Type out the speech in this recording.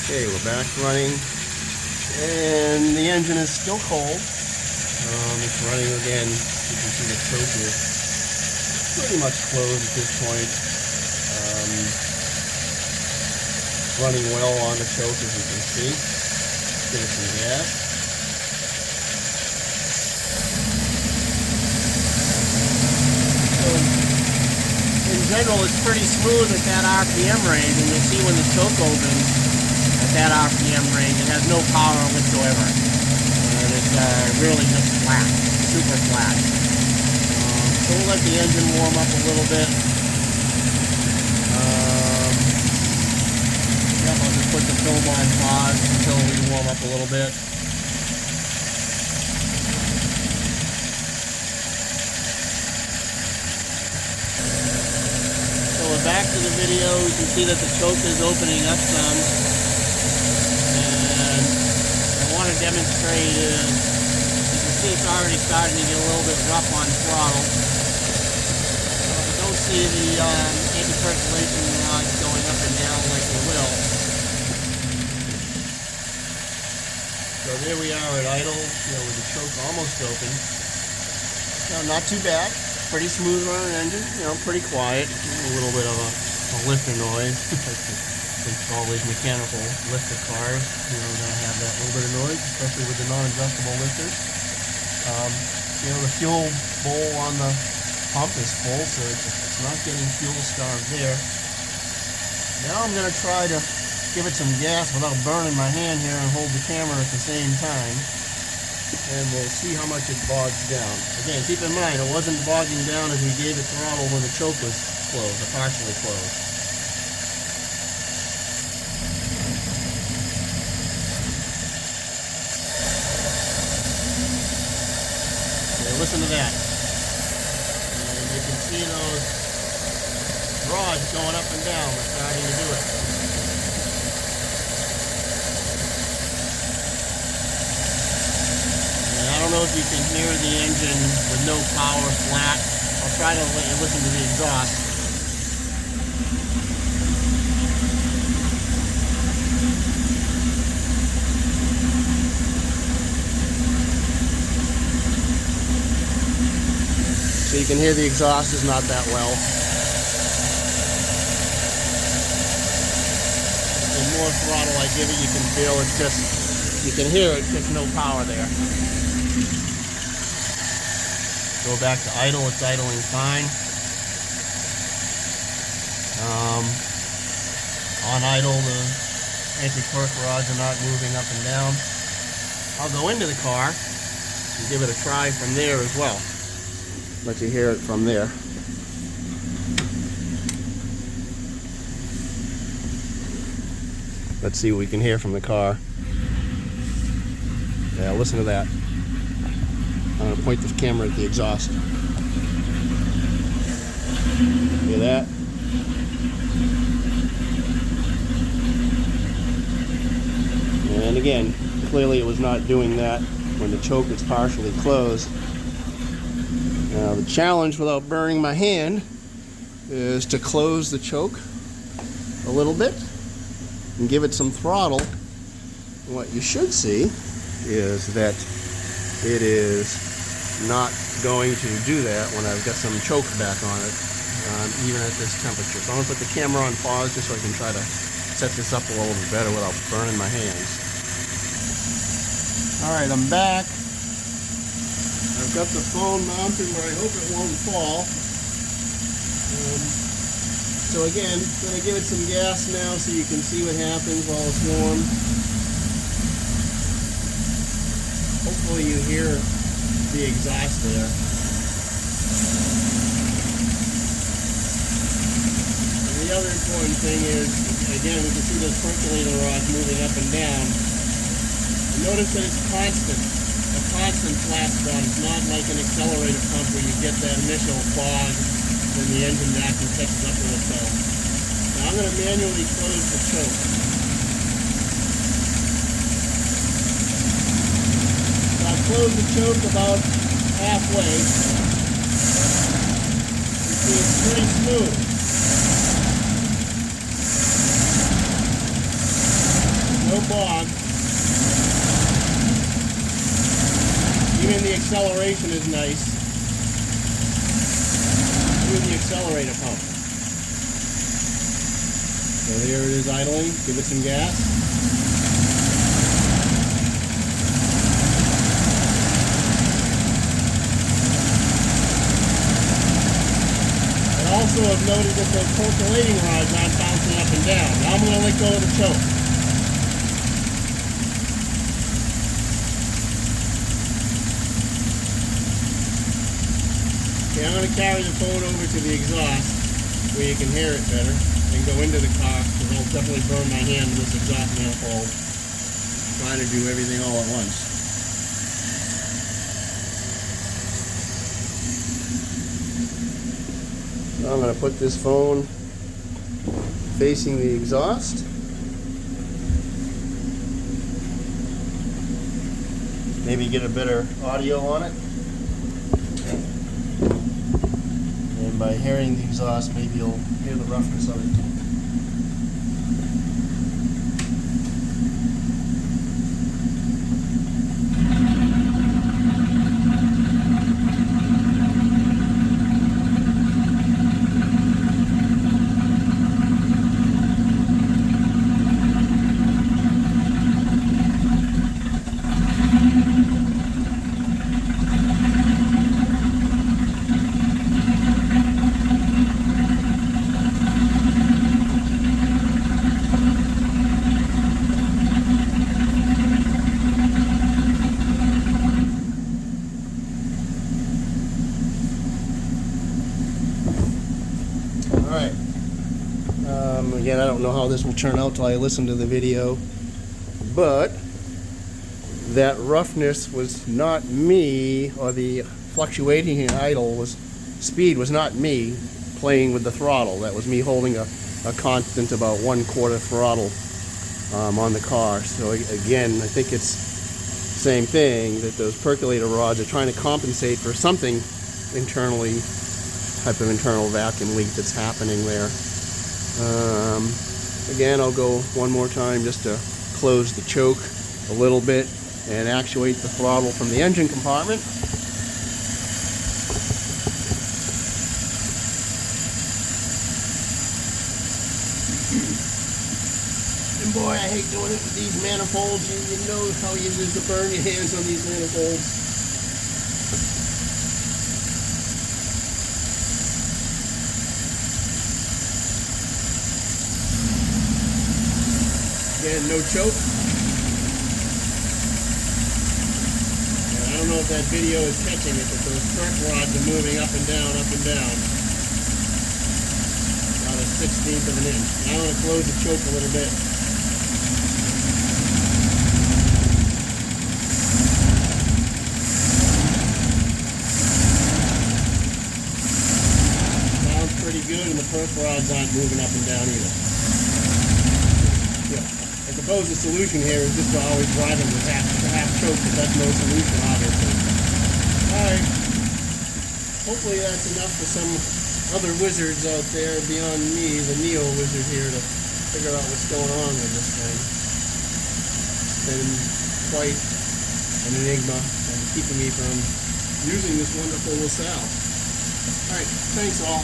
Okay, we're back running, and the engine is still cold. It's running again. You can see the choke is pretty much closed at this point. Running well on the choke, as you can see. Give it some gas. So in general, it's pretty smooth at that RPM range, and you'll see when the choke opens at that RPM range, it has no power whatsoever, and it's really just flat, super flat. So we'll let the engine warm up a little bit. Yep, I'll just put the film on pause until we warm up a little bit. So we're back to the video. You can see that the choke is opening up some. And I want to demonstrate is, you can see it's already starting to get a little bit rough on throttle. I don't see the anti-percolation rods going up and down like they will. So there we are at idle, with the choke almost open. Not too bad. Pretty smooth running engine, pretty quiet. A little bit of a lifter noise. All these mechanical lifter cars, gonna have that little bit of noise, especially with the non-adjustable lifters. The fuel bowl on the pump is full, so it's not getting fuel starved there. Now I'm gonna try to give it some gas without burning my hand here and hold the camera at the same time, and we'll see how much it bogs down. Again, keep in mind, it wasn't bogging down as we gave it throttle when the choke was closed, or partially closed. Listen to that. And you can see those rods going up and down. They're starting to do it. And I don't know if you can hear the engine with no power flat. I'll try to let you listen to the exhaust. So you can hear the exhaust is not that well. The more throttle I give it, you can feel it's just, you can hear it, just no power there. Go back to idle, it's idling fine. On idle, the anti-perk rods are not moving up and down. I'll go into the car and give it a try from there as well. Let you hear it from there. Let's see what we can hear from the car. Yeah, listen to that. I'm going to point the camera at the exhaust. Hear that? And again, clearly it was not doing that when the choke was partially closed. Now the challenge without burning my hand is to close the choke a little bit and give it some throttle. And what you should see is that it is not going to do that when I've got some choke back on it, even at this temperature. So I'm going to put the camera on pause just so I can try to set this up a little bit better without burning my hands. Alright, I'm back. I've got the phone mounted where I hope it won't fall. So again, I'm going to give it some gas now so you can see what happens while it's warm. Hopefully you hear the exhaust there. And the other important thing is, again, we can see those percolator rods moving up and down. Notice that it's constant. A constant flat spot. It's not like an accelerator pump where you get that initial fog, then the engine back and catches up with itself. Now I'm going to manually close the choke. So I close the choke about halfway. You see it's pretty smooth. bog. Even the acceleration is nice. Even the accelerator pump. So there it is idling. Give it some gas. Also have noted that those percolating rods aren't bouncing up and down. Now I'm going to let go of the choke. Okay, I'm going to carry the phone over to the exhaust where you can hear it better and go into the car because I'll definitely burn my hand in this exhaust manifold trying to do everything all at once. I'm going to put this phone facing the exhaust. Maybe get a better audio on it. And by hearing the exhaust, maybe you'll hear the roughness of it. Alright, again, I don't know how this will turn out till I listen to the video, but that roughness was not me, or the fluctuating in speed was not me playing with the throttle. That was me holding a constant about 1/4 throttle on the car. So again, I think it's the same thing, that those percolator rods are trying to compensate for something internally, type of internal vacuum leak that's happening there. Again, I'll go one more time just to close the choke a little bit and actuate the throttle from the engine compartment. And boy, I hate doing it with these manifolds. You know how easy it is to burn your hands on these manifolds. Again, no choke. And I don't know if that video is catching it, but those perc rods are moving up and down, up and down. About a 1/16 of an inch. Now I'm going to close the choke a little bit. Sounds pretty good, and the perc rods aren't moving up and down either. Yeah. I suppose the solution here is just to always drive them with half choke, but that's no solution, obviously. Alright. Hopefully that's enough for some other wizards out there beyond me, the Neo wizard here, to figure out what's going on with this thing. It's been quite an enigma and keeping me from using this wonderful LaSalle. Alright, thanks all.